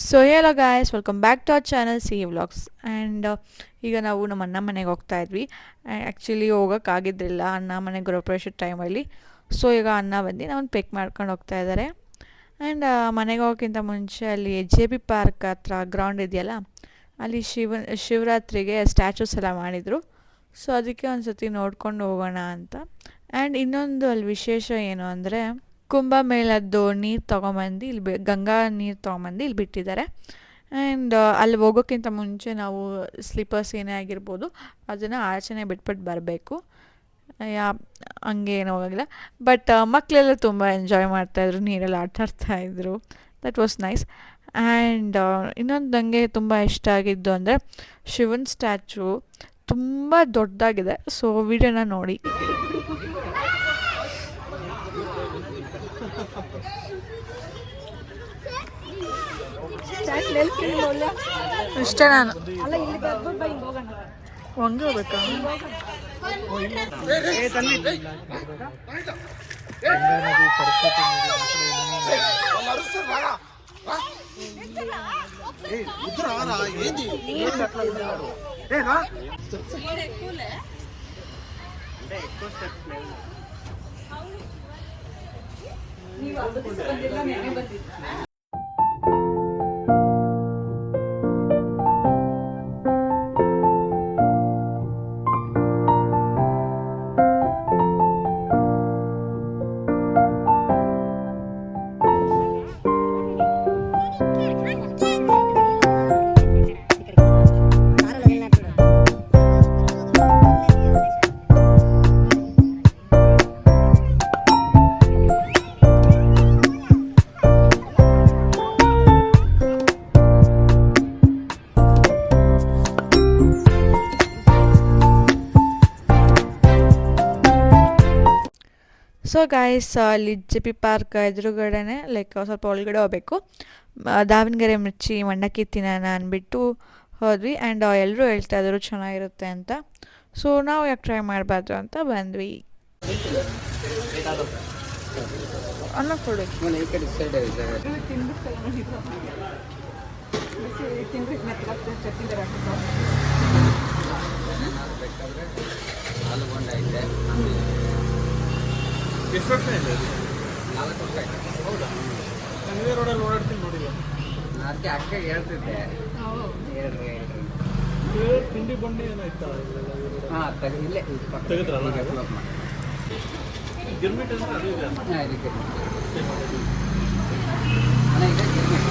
So hello guys, welcome back to our channel C vlogs. And ಈಗ ನಾವು ನಮ್ಮ ಅಣ್ಣ ಮನೆಗೆ ಹೋಗ್ತಾ ಇದ್ವಿ. ಆ್ಯಕ್ಚುಲಿ ಹೋಗೋಕ್ಕಾಗಿದ್ದಿಲ್ಲ ಅಣ್ಣ ಮನೆ ಗೃಹಪ್ರವೇಶದ ಟೈಮಲ್ಲಿ. ಸೊ ಈಗ ಅಣ್ಣ ಬಂದು ನಮ್ಮನ್ನು ಪಿಕ್ ಮಾಡ್ಕೊಂಡು ಹೋಗ್ತಾ ಇದ್ದಾರೆ. ಆ್ಯಂಡ್ ಮನೆಗೆ ಹೋಗೋಕ್ಕಿಂತ ಮುಂಚೆ ಅಲ್ಲಿ ಜೆ ಬಿ ಪಾರ್ಕ್ ಹತ್ರ ಗ್ರೌಂಡ್ ಇದೆಯಲ್ಲ, ಅಲ್ಲಿ ಶಿವರಾತ್ರಿಗೆ ಸ್ಟ್ಯಾಚೂಸ್ ಎಲ್ಲ ಮಾಡಿದರು. ಸೊ ಅದಕ್ಕೆ ಒಂದು ಸತಿ ನೋಡ್ಕೊಂಡು ಹೋಗೋಣ ಅಂತ. ಆ್ಯಂಡ್ ಇನ್ನೊಂದು ಅಲ್ಲಿ ವಿಶೇಷ ಏನು ಅಂದರೆ, ಕುಂಭಮೇಳದ್ದು ನೀರು ತೊಗೊಂಬಂದು ಇಲ್ಲಿ ಗಂಗಾ ನೀರು ತೊಗೊಂಬಂದು ಇಲ್ಲಿ ಬಿಟ್ಟಿದ್ದಾರೆ. ಆ್ಯಂಡ್ ಅಲ್ಲಿ ಹೋಗೋಕ್ಕಿಂತ ಮುಂಚೆ ನಾವು ಸ್ಲಿಪ್ಪರ್ಸ್ ಏನೇ ಆಗಿರ್ಬೋದು ಅದನ್ನು ಆಚೆನೇ ಬಿಟ್ಬಿಟ್ಟು ಬರಬೇಕು. ಹಂಗೆ ಏನು ಹೋಗೋಂಗಿಲ್ಲ. ಬಟ್ ಮಕ್ಕಳೆಲ್ಲ ತುಂಬ ಎಂಜಾಯ್ ಮಾಡ್ತಾಯಿದ್ರು, ನೀರೆಲ್ಲ ಆಟಾಡ್ತಾಯಿದ್ರು. That was nice. ಆ್ಯಂಡ್ ಇನ್ನೊಂದು ನನಗೆ ತುಂಬ ಇಷ್ಟ ಆಗಿದ್ದು ಅಂದರೆ ಶಿವನ್ ಸ್ಟ್ಯಾಚು ತುಂಬ ದೊಡ್ಡದಾಗಿದೆ. ಸೊ ವಿಡಿಯೋನ ನೋಡಿ. ಇಷ್ಟ ನಾನು ಹಂಗೆ ಹೋಗ್ಬೇಕಾ? ಸೊ ಗಾಯ್ಸ್, ಅಲ್ಲಿ ಜೆ ಪಿ ಪಾರ್ಕ್ ಎದುರುಗಡೆನೆ ಲೈಕ್ ಸ್ವಲ್ಪ ಒಳಗಡೆ ಹೋಗಬೇಕು. ದಾವಣಗೆರೆ ಮಿರ್ಚಿ ಮಂಡಕ್ಕಿ ತಿನ್ನೋಣ ಅಂದ್ಬಿಟ್ಟು ಹೋದ್ವಿ. ಆ್ಯಂಡ್ ಎಲ್ಲರೂ ಹೇಳ್ತಾಯಿದ್ರು ಚೆನ್ನಾಗಿರುತ್ತೆ ಅಂತ. ಸೊ ನಾವು ಯಾಕೆ ಟ್ರೈ ಮಾಡಬಾರ್ದು ಅಂತ ಬಂದ್ವಿ. ಅನ್ನ ಕೊಡಿ. ಎಷ್ಟು ವರ್ಷ ಇದೆ? 4 ವರ್ಷ ಆಯ್ತು. ಹೌದಾ? ನಾನು ರೋಡಲ್ಲಿ ಓಡಾಡ್ತೀನಿ ನೋಡಿಲ್ಲ. ಅದಕ್ಕೆ ಅಕ್ಕ ಹೇಳ್ತಿದ್ದೆ. ಹೇಳ್ರಿ. ತಿಂಡಿ ಬಂಡಿ ಏನಾಯ್ತಾ? ಹಾಂ, ಇಲ್ಲೇ ತೆಗೆದ್ರಲ್ಲ. ಗಿರ್ಮಿಟ್ ಅಂದ್ರೆ ಅದು ಇದೆ. ಹಾಂ, ಇದೆ ಗಿರ್ಮಿಟ್. ಅಣ್ಣ ಇದೆ ಗಿರ್ಮಿಟ್.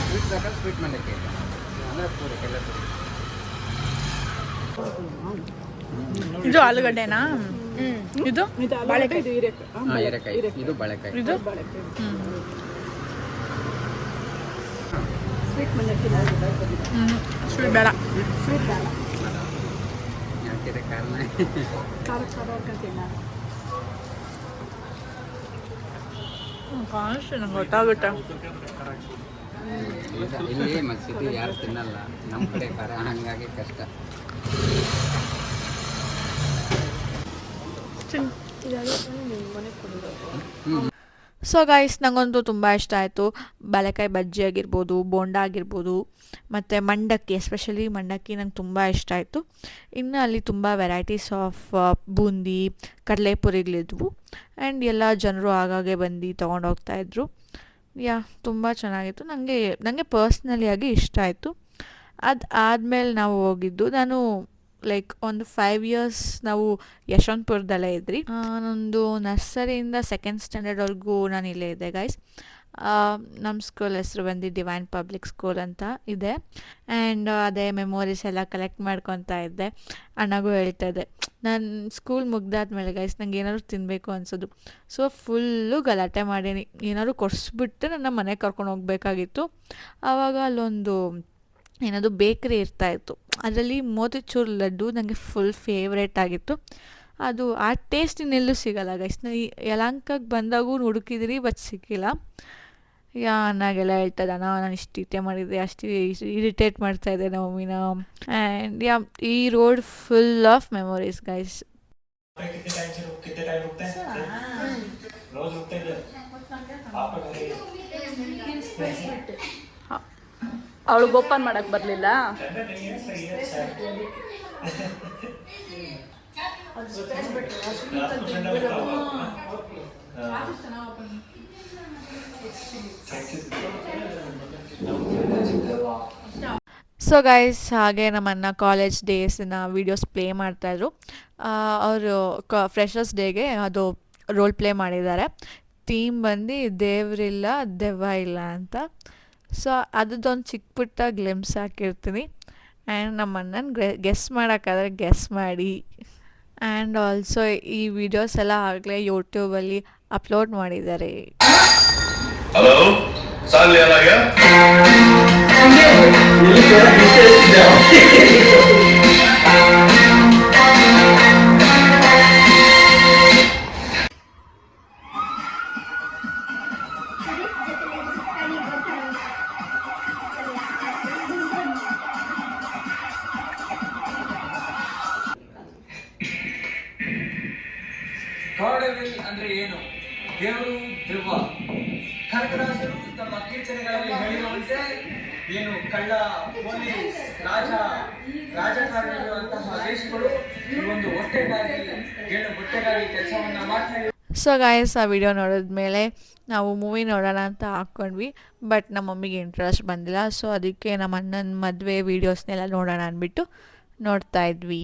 ಸ್ವೀಟ್ ಬೇಕಾದ್ರೆ ಸ್ವೀಟ್ ಮಾಡಲಿಕ್ಕೆ ಅಂದರೆ ಪೂರಿ ಎಲ್ಲ. ಇದು ಆಲೂಗಡ್ಡೆನಾ? ಇದು ಬಾಳೆಕಾಯಿ. ಹೀರೆಕಾಯಿ. ಇದು ಬಾಳೆಕಾಯಿ. ಇದು ಸ್ವೀಟ್ ಮಂಡಕ್ಕಿ. ಸ್ವೀಟ್ ಬೇಡ. ಸ್ವೀಟ್ ಬೇಡ. ಯಾಕಿದೆ ಕಾರಣ? ಕಾಣಿಸ್ತು ನಂಗೆ, ಗೊತ್ತಾಗುತ್ತೆ. ಇಲ್ಲಿ ಮಸ್ತಿ ಯಾರು ತಿನ್ನಲ್ಲ ನಮ್ಮ ಕಡೆ ಖಾರ, ಹಂಗಾಗಿ ಕಷ್ಟ. ಸೊ ಗೈಸ್, ನನಗಂತೂ ತುಂಬ ಇಷ್ಟ ಆಯಿತು. ಬಾಳೆಕಾಯಿ ಬಜ್ಜಿ ಆಗಿರ್ಬೋದು, ಬೋಂಡ ಆಗಿರ್ಬೋದು, ಮತ್ತು ಮಂಡಕ್ಕಿ, ಎಸ್ಪೆಷಲಿ ಮಂಡಕ್ಕಿ ನಂಗೆ ತುಂಬ ಇಷ್ಟ ಆಯಿತು. ಇನ್ನು ಅಲ್ಲಿ ತುಂಬ ವೆರೈಟೀಸ್ ಆಫ್ ಬೂಂದಿ, ಕಡಲೆಪುರಿಗಳಿದ್ವು. ಆ್ಯಂಡ್ ಎಲ್ಲ ಜನರು ಆಗಾಗ್ಗೆ ಬಂದು ತೊಗೊಂಡೋಗ್ತಾಯಿದ್ರು. ತುಂಬ ಚೆನ್ನಾಗಿತ್ತು. ನನಗೆ ಪರ್ಸ್ನಲಿಯಾಗಿ ಇಷ್ಟ ಆಯಿತು. ಅದು ಆದಮೇಲೆ ನಾವು ಹೋಗಿದ್ದು, ನಾನು ಲೈಕ್ ಒಂದು 5 ಇಯರ್ಸ್ ನಾವು ಯಶವಂತಪುರದಲ್ಲೇ ಇದ್ರಿ. ನಾನೊಂದು ನರ್ಸರಿಯಿಂದ 2nd ಸ್ಟ್ಯಾಂಡರ್ಡ್ವರೆಗೂ ನಾನು ಇಲ್ಲೇ ಇದ್ದೆ ಗೈಸ್. ನಮ್ಮ ಸ್ಕೂಲ್ ಹೆಸರು ಬಂದು ಡಿವೈನ್ ಪಬ್ಲಿಕ್ ಸ್ಕೂಲ್ ಅಂತ ಇದೆ. ಆ್ಯಂಡ್ ಅದೇ ಮೆಮೊರೀಸ್ ಎಲ್ಲ ಕಲೆಕ್ಟ್ ಮಾಡ್ಕೊತಾ ಇದ್ದೆ. ಅಣ್ಣಗೂ ಹೇಳ್ತಾ ಇದ್ದೆ, ನಾನು ಸ್ಕೂಲ್ ಮುಗ್ದಾದ್ಮೇಲೆ ಗೈಸ್ ನಂಗೆ ಏನಾದ್ರು ತಿನ್ನಬೇಕು ಅನಿಸೋದು. ಸೊ ಫುಲ್ಲು ಗಲಾಟೆ ಮಾಡೀನಿ, ಏನಾದ್ರು ಕೊಡಿಸ್ಬಿಟ್ಟು ನನ್ನ ಮನೆಗೆ ಕರ್ಕೊಂಡು ಹೋಗ್ಬೇಕಾಗಿತ್ತು. ಆವಾಗ ಅಲ್ಲೊಂದು ಏನದು ಬೇಕ್ರಿ ಇರ್ತಾಯಿತ್ತು. ಅದರಲ್ಲಿ ಮೋತಿಚೂರ್ ಲಡ್ಡು ನನಗೆ ಫುಲ್ ಫೇವ್ರೇಟ್ ಆಗಿತ್ತು. ಅದು ಆ ಟೇಸ್ಟ್ ಇನ್ನೆಲ್ಲೂ ಸಿಗೋಲ್ಲ ಗೈಸ್. ನಾನು ಯಲಹಂಕಕ್ಕೆ ಬಂದಾಗೂ ಹುಡುಕಿದ್ರಿ, ಬಟ್ ಸಿಕ್ಕಿಲ್ಲ. ಅಣ್ಣಗೆಲ್ಲ ಹೇಳ್ತದೆ, ನಾನು ಇಷ್ಟು ಇಟೆ ಮಾಡಿದ್ದೆ, ಅಷ್ಟು ಇರಿಟೇಟ್ ಮಾಡ್ತಾಯಿದ್ದೆ ನಮ್ಮ ಮಮ್ಮಿನ. ಆ್ಯಂಡ್ ಈ road full of memories guys. ಅವಳಿಗೆ ಓಪನ್ ಮಾಡಕ್ ಬರ್ಲಿಲ್ಲ. ಸೊ ಗೈಸ್, ಹಾಗೆ ನಮ್ಮನ್ನ ಕಾಲೇಜ್ ಡೇಸಿನ ವೀಡಿಯೋಸ್ ಪ್ಲೇ ಮಾಡ್ತಾಯಿದ್ರು. ಅವರು ಫ್ರೆಷರ್ಸ್ ಡೇಗೆ ಅದು ರೋಲ್ ಪ್ಲೇ ಮಾಡಿದ್ದಾರೆ. ಥೀಮ್ ಬಂದು ದೇವರಿಲ್ಲ ದೆವ್ವ ಇಲ್ಲ ಅಂತ. ಸೊ ಅದೊಂದು ಚಿಕ್ಕ ಪುಟ್ಟ ಗ್ಲಿಮ್ಸ್ ಹಾಕಿರ್ತೀನಿ. ಆ್ಯಂಡ್ ನಮ್ಮ ಅಣ್ಣನ ಗೆಸ್ ಮಾಡೋಕ್ಕಾದ್ರೆ ಗೆಸ್ ಮಾಡಿ. ಆ್ಯಂಡ್ ಆಲ್ಸೋ ಈ ವಿಡಿಯೋಸ್ ಎಲ್ಲ ಆಗಲೇ ಯೂಟ್ಯೂಬಲ್ಲಿ ಅಪ್ಲೋಡ್ ಮಾಡಿದ್ದಾರೆ. हेलो साल ले आ गया ಕಾಡಲ್ಲಿ ಅಂದ್ರೆ ಏನು? ದೇವರು ದೆವ್ವ. ಕನಕದಾಸರು ತಮ್ಮ ಕೀರ್ತನೆಗಳಲ್ಲಿ ಹೇಳಿರುವಂತೆ ಏನು ಕಳ್ಳ, ಪೊಲೀಸ್, ರಾಜಕಾರಣಿಗಳು ಅಂತಹ ವೇಷಗಳು ಈ ಒಂದು ಹೊಟ್ಟೆಗಾಗಿ ಗೇಣು ಬಟ್ಟೆಗಾಗಿ ಕೆಲಸವನ್ನ ಮಾಡ್ತಾ ಇದ್ದಾರೆ. ಸೊ ಗಾಯ್ಸ್, ಆ ವಿಡಿಯೋ ನೋಡಿದ್ಮೇಲೆ ನಾವು ಮೂವಿ ನೋಡೋಣ ಅಂತ ಹಾಕ್ಕೊಂಡ್ವಿ. ಬಟ್ ನಮ್ಮ ಮಮ್ಮಿಗೆ ಇಂಟ್ರೆಸ್ಟ್ ಬಂದಿಲ್ಲ. ಸೊ ಅದಕ್ಕೆ ನಮ್ಮ ಅಣ್ಣನ ಮದುವೆ ವೀಡಿಯೋಸ್ನೆಲ್ಲ ನೋಡೋಣ ಅಂದ್ಬಿಟ್ಟು ನೋಡ್ತಾ ಇದ್ವಿ.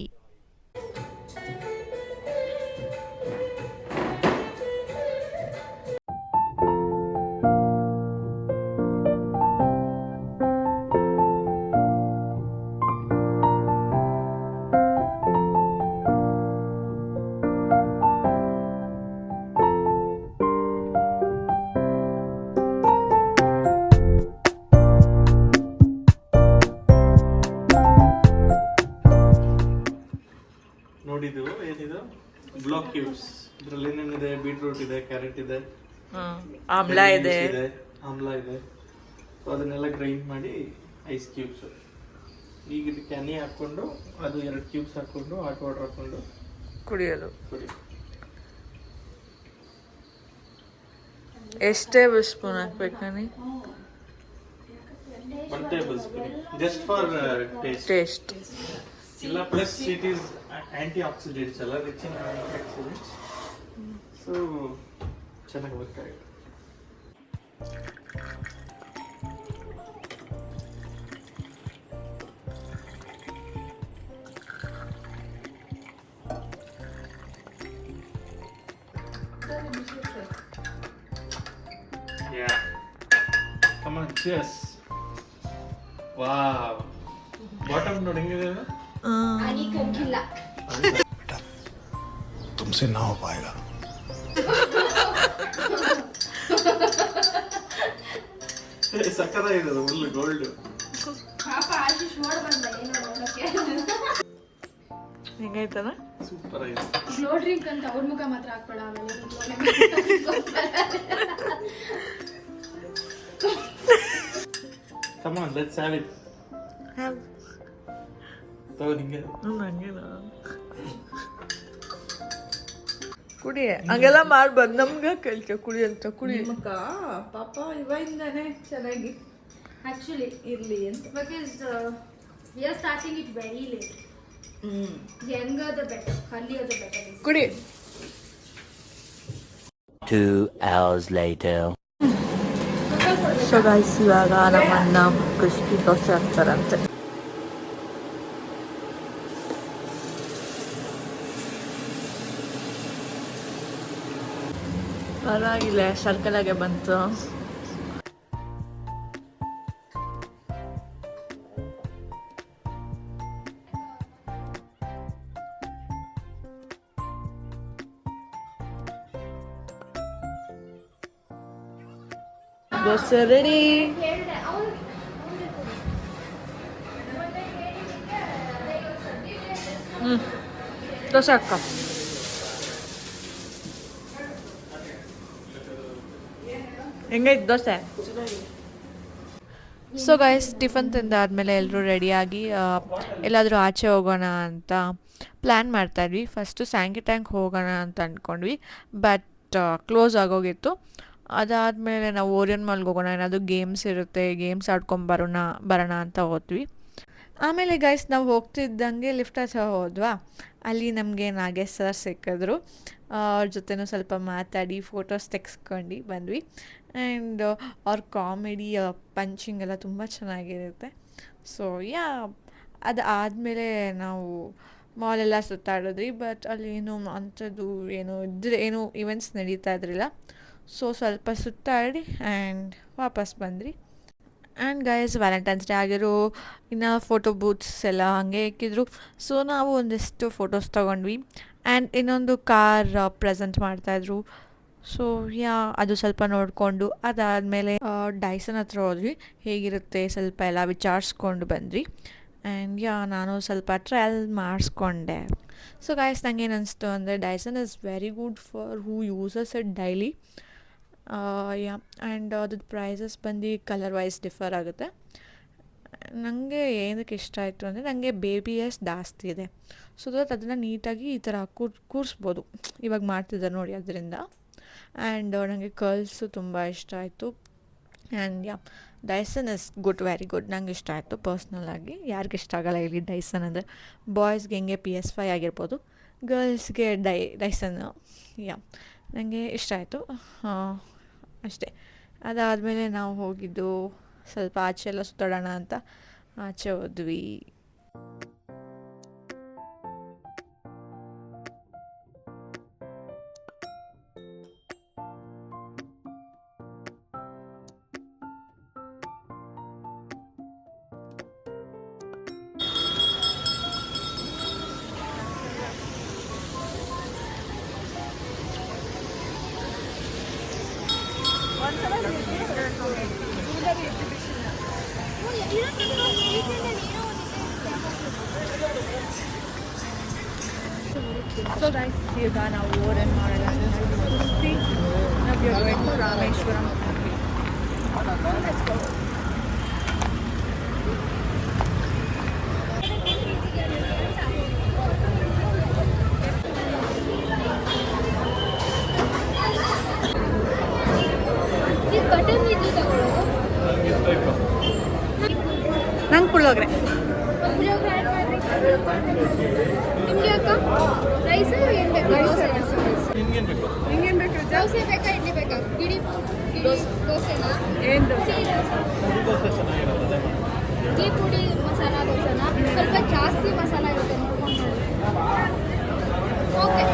ನೋಡಿದ್ದು ಏನಿದು ಬ್ಲಾಕ್ ಕ್ಯೂಬ್ಸ್. ಇದ್ರಲ್ಲಿ ಏನೇನಿದೆ? ಬೀಟ್ರೂಟ್ ಇದೆ, ಕ್ಯಾರೆಟ್ ಇದೆ, ಆಮ್ಲ ಇದೆ, ಆಮ್ಲ ಇದೆ. ಸೊ ಅದನ್ನೆಲ್ಲ ಗ್ರೈಂಡ್ ಮಾಡಿ ಐಸ್ ಕ್ಯೂಬ್ಸ್. ಈಗ ಇದಕ್ಕೆ ಹನಿ ಹಾಕ್ಕೊಂಡು ಅದು 2 ಕ್ಯೂಬ್ಸ್ ಹಾಕ್ಕೊಂಡು ಹಾಟ್ ವಾಟರ್ ಹಾಕ್ಕೊಂಡು ಕುಡಿಯೋದು. ಕುಡಿ. ಎಷ್ಟು ಟೇಬಲ್ ಸ್ಪೂನ್ ಹಾಕ್ಬೇಕು honey? 1 tablespoon, just for taste. ಇಲ್ಲ, plus it is antioxidants ಅಲ್ಲ, rich in antioxidants. So ಚೆನ್ನಾಗಿ ವರ್ಕ್ ಆಗುತ್ತೆ. Yeah. Come on, cheers. Wow. Bottom ನೋಡಿಂಗಿದೆ ಅದು? आनी कंकिला बेटा तुमसे ना हो पाएगा ಸಕ್ಕತ್ತಾಗಿದೆ ಅದು, ಫುಲ್ ಗೋಲ್ಡ್. ಪಾಪ ಆಶೀಶ್ ನೋಡ್ ಬಂದ ಏನೋ ನೋಡಕ್ಕೆ. ಹೆಂಗೈತನ? ಸೂಪರ್ ಆಗಿದೆ. ಗ್ಲೋ ಡ್ರಿಂಕ್ ಅಂತ ಅವ್ರ ಮುಖ ಮಾತ್ರ ಹಾಕ್ಬೇಡ ಆಮೇಲೆ. Come on, let's have it. ತಗೋ ನಿಂಗೆ. ಕುಡಿ, ಹಂಗೆಲ್ಲ ಮಾಡ್ಬಾರ್ದು. ನಮ್ಗೆ ಕಲ್ಕ ಕುಡಿ ಅಂತ. ಕುಡಿ ಪಾಪ ಇವಾಗಿಂದಾನೆ ಚೆನ್ನಾಗಿ ಆಕ್ಚುಲಿ ಇರ್ಲಿ ಅಂತ. Because we are starting it very late. Younger the better, earlier the better. ಕುಡಿ. 2 hours later. ಸೊ ಗೈಸ್, ಇವಾಗ ನಮ್ಮ ಅಣ್ಣ ಕ್ರಿಸ್ಪಿ ದೋಸೆ ಹಾಕ್ತಾರಂತೆ. ಪರವಾಗಿಲ್ಲ, ಸರ್ಕಲಾಗೆ ಬಂತು. ದೋಸೆ ರೆಡಿ. ದೋಸೆ ಹಾಕ. ಹೆಂಗೈತೆ ದೋಸೆ? ಸೊ ಗೈಸ್, ಟಿಫನ್ ತಿಂದಾದ್ಮೇಲೆ ಎಲ್ಲರೂ ರೆಡಿಯಾಗಿ ಎಲ್ಲಾದರೂ ಆಚೆ ಹೋಗೋಣ ಅಂತ ಪ್ಲ್ಯಾನ್ ಮಾಡ್ತಾಯಿದ್ವಿ. ಫಸ್ಟು ಸ್ಯಾಂಕಿ ಟ್ಯಾಂಕ್ ಹೋಗೋಣ ಅಂತ ಅಂದ್ಕೊಂಡ್ವಿ, ಬಟ್ ಕ್ಲೋಸ್ ಆಗೋಗಿತ್ತು. ಅದಾದಮೇಲೆ ನಾವು ಓರಿಯನ್ ಮಾಲ್ಗೆ ಹೋಗೋಣ, ಏನಾದರೂ ಗೇಮ್ಸ್ ಇರುತ್ತೆ, ಗೇಮ್ಸ್ ಬರೋಣ ಅಂತ ಹೋದ್ವಿ. ಆಮೇಲೆ ಗೈಸ್ ನಾವು ಹೋಗ್ತಿದ್ದಂಗೆ ಲಿಫ್ಟ್ ಹತ್ರ ಹೋದ್ವಾ, ಅಲ್ಲಿ ನಮಗೆ ನಾಗೇಶ್ ಸರ್ ಸಿಕ್ಕಿದ್ರು. ಅವ್ರ ಜೊತೆನೂ ಸ್ವಲ್ಪ ಮಾತಾಡಿ ಫೋಟೋಸ್ ತೆಗೆಸ್ಕೊಂಡು ಬಂದ್ವಿ. ಆ್ಯಂಡ್ ಅವ್ರ ಕಾಮಿಡಿ ಪಂಚಿಂಗ್ ಎಲ್ಲ ತುಂಬ ಚೆನ್ನಾಗಿರುತ್ತೆ. ಸೊ ಅದು ಆದಮೇಲೆ ನಾವು ಮಾಲೆಲ್ಲ ಸುತ್ತಾಡಿದ್ರಿ. ಬಟ್ ಅಲ್ಲಿ ಅಂಥದ್ದು ಏನು ಇವೆಂಟ್ಸ್ ನಡೀತಾ ಇದ್ರಿಲ್ಲ. ಸೊ ಸ್ವಲ್ಪ ಸುತ್ತಾಡಿ ಆ್ಯಂಡ್ ವಾಪಸ್ ಬಂದ್ರಿ. ಆ್ಯಂಡ್ ಗೈಸ್ ವ್ಯಾಲೆಂಟೈನ್ಸ್ ಡೇ ಆಗಿರೋ ಇನ್ನು ಫೋಟೋ ಬೂತ್ಸ್ ಎಲ್ಲ ಹಾಗೆ ಇಕ್ಕಿದ್ರು. ಸೊ ನಾವು ಒಂದಿಷ್ಟು ಫೋಟೋಸ್ ತೊಗೊಂಡ್ವಿ. ಆ್ಯಂಡ್ ಇನ್ನೊಂದು ಕಾರ್ ಪ್ರೆಸೆಂಟ್ ಮಾಡ್ತಾಯಿದ್ರು. ಸೊ ಅದು ಸ್ವಲ್ಪ ನೋಡಿಕೊಂಡು ಅದಾದಮೇಲೆ ಡೈಸನ್ ಹತ್ರ ಹೋದ್ವಿ. ಹೇಗಿರುತ್ತೆ ಸ್ವಲ್ಪ ಎಲ್ಲ ವಿಚಾರಿಸ್ಕೊಂಡು ಬಂದ್ವಿ. ಆ್ಯಂಡ್ ನಾನು ಸ್ವಲ್ಪ ಟ್ರಯಲ್ ಮಾಡಿಸ್ಕೊಂಡೆ. ಸೊ ಗೈಸ್ ನಂಗೇನು ಅನಿಸ್ತು ಅಂದರೆ Dyson is very good for who uses it daily. And ಅದ್ರದ್ದು ಪ್ರೈಸಸ್ ಬಂದು ಕಲರ್ ವೈಸ್ ಡಿಫರ್ ಆಗುತ್ತೆ. ನನಗೆ ಏನಕ್ಕೆ ಇಷ್ಟ ಆಯಿತು ಅಂದರೆ ನನಗೆ ಬೇಬಿ ಏರ್ಸ್ ಜಾಸ್ತಿ ಇದೆ. ಸೊ ದಟ್ ಅದನ್ನು ನೀಟಾಗಿ ಈ ಥರ ಕೂರಿಸ್ಬೋದು, ಇವಾಗ ಮಾಡ್ತಿದ್ದಾರೆ ನೋಡಿ ಅದರಿಂದ. ಆ್ಯಂಡ್ ನನಗೆ ಕರ್ಲ್ಸು ತುಂಬ ಇಷ್ಟ ಆಯಿತು. And Dyson is good, very good. ನಂಗೆ ಇಷ್ಟ ಆಯಿತು ಪರ್ಸ್ನಲಾಗಿ. ಯಾರಿಗೆ ಇಷ್ಟ ಆಗಲ್ಲ ಇಲ್ಲಿ ಡೈಸನ್ ಅಂದರೆ? ಬಾಯ್ಸ್ಗೆ ಹೆಂಗೆ PS5 ಆಗಿರ್ಬೋದು, ಗರ್ಲ್ಸ್ಗೆ ಡೈಸನ್ನು. ನನಗೆ ಇಷ್ಟ ಆಯಿತು ಅಷ್ಟೇ. ಅದಾದಮೇಲೆ ನಾವು ಹೋಗಿದ್ದು ಸ್ವಲ್ಪ ಆಚೆ ಎಲ್ಲ ಸುತ್ತಾಡೋಣ ಅಂತ ಆಚೆ ಹೋದ್ವಿ. ಸೊ ಗೈಸ್ ಈಗ ನಾವು ಓರನ್ ಮಾಡಲ್ಲ ಸುತ್ತಿ ನಾವು ರಾಮೇಶ್ವರಂ. ನಂಗೆ ಪುಳಿಯೋಗರೆ. ನಿಮಗೆ ಅಕ್ಕ ರೈಸ್ ಏನು ಬೇಕು? ನಿಮ್ಗೇನು ಬೇಕು? ನಿಂಗೇನು ಬೇಕು? ದೋಸೆ ಬೇಕಾ ಇಡ್ಲಿ ಬೇಕಾ? ದೋಸೆನಾ? ಏನು ದೋಸೆ? ದೋಸೆ ಚೆನ್ನಾಗಿರೋದು. ಘೀ ಪುಡಿ ಮಸಾಲ ದೋಸೆನಾ? ಸ್ವಲ್ಪ ಜಾಸ್ತಿ ಮಸಾಲ ಇರುತ್ತೆ ನೋಡ್ಕೊಂಡು ಓಕೆ.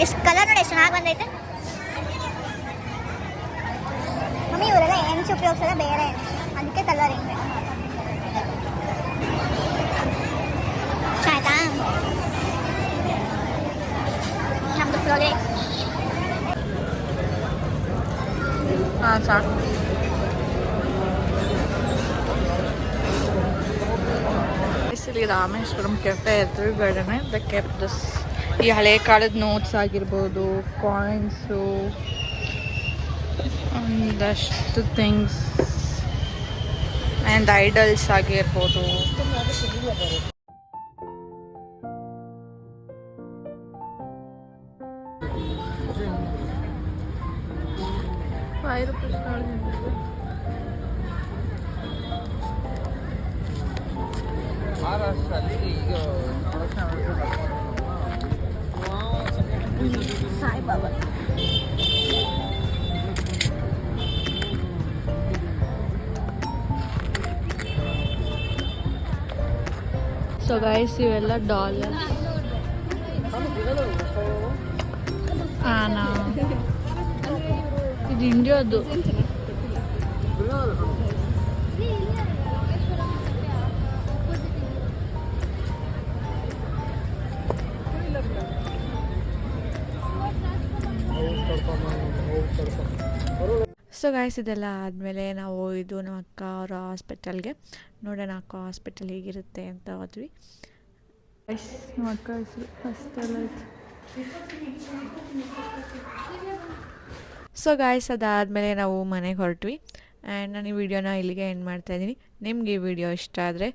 ಎಷ್ಟು ಕಲರ್ ನೋಡಿ ಎಷ್ಟು ಚೆನ್ನಾಗಿ ಬಂದೈತೆ ಮಮ್ಮಿ. ಇವರೆಲ್ಲ ಹೆಂಚು ಉಪಯೋಗಿಸೋದ ಬೇರೆ, ಅದಕ್ಕೆ ಕಲರ್ ಹಿಂಗೆ ಆಯ್ತಾ. ನಮ್ದು ಪುಳಿಯೋಗರೆ ಸಾಕು. ಇಲ್ಲಿ ರಾಮೇಶ್ವರಂ ಕೆಫೆ ಎದುರುಗಡೆನೆ ದ ಕೆಪ್ ದಿಸ್ ಈ ಹಳೆ ಕಾಲದ ನೋಟ್ಸ್ ಆಗಿರ್ಬೋದು, ಕಾಯಿನ್ಸು, ಒಂದಷ್ಟು ಥಿಂಗ್ಸ್ ಆ್ಯಂಡ್ ಐಡಲ್ಸ್ ಆಗಿರ್ಬೋದು. ಮಹಾರಾಷ್ಟ್ರಲ್ಲಿ ಈಗ ಸಾಯಿಬಾಬಾ. ಸೊ ಗೈಸ್ ಇವೆಲ್ಲ ಡಾಲರ್. ಇದು ಇಂಡಿಯಾದು. ಸೊ ಗಾಯ್ಸ್ ಇದೆಲ್ಲ ಆದಮೇಲೆ ನಾವು ಇದು ನಮ್ಮ ಅಕ್ಕ ಅವರ ಹಾಸ್ಪಿಟಲ್ಗೆ ನೋಡೋಣ ಅಕ್ಕ ಹಾಸ್ಪಿಟಲ್ ಹೇಗಿರುತ್ತೆ ಅಂತ ಹೋದ್ವಿ. ನಮ್ಮ ಅಕ್ಕ ಹೆಸರು ಸೊ ಗಾಯ್ಸ್ ಅದಾದಮೇಲೆ ನಾವು ಮನೆಗೆ ಹೊರಟ್ವಿ. ಆ್ಯಂಡ್ ನಾನು ಈ ವಿಡಿಯೋನ ಇಲ್ಲಿಗೆ ಎಂಡ್ ಮಾಡ್ತಾಯಿದ್ದೀನಿ. ನಿಮಗೆ ಈ ವಿಡಿಯೋ ಇಷ್ಟ ಆದರೆ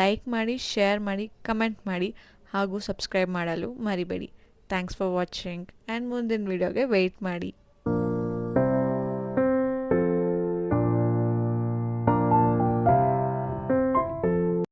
ಲೈಕ್ ಮಾಡಿ, ಶೇರ್ ಮಾಡಿ, ಕಮೆಂಟ್ ಮಾಡಿ ಹಾಗೂ ಸಬ್ಸ್ಕ್ರೈಬ್ ಮಾಡಲು ಮರಿಬೇಡಿ. ಥ್ಯಾಂಕ್ಸ್ ಫಾರ್ ವಾಚಿಂಗ್ ಆ್ಯಂಡ್ ಮುಂದಿನ ವಿಡಿಯೋಗೆ ವೆಯ್ಟ್ ಮಾಡಿ.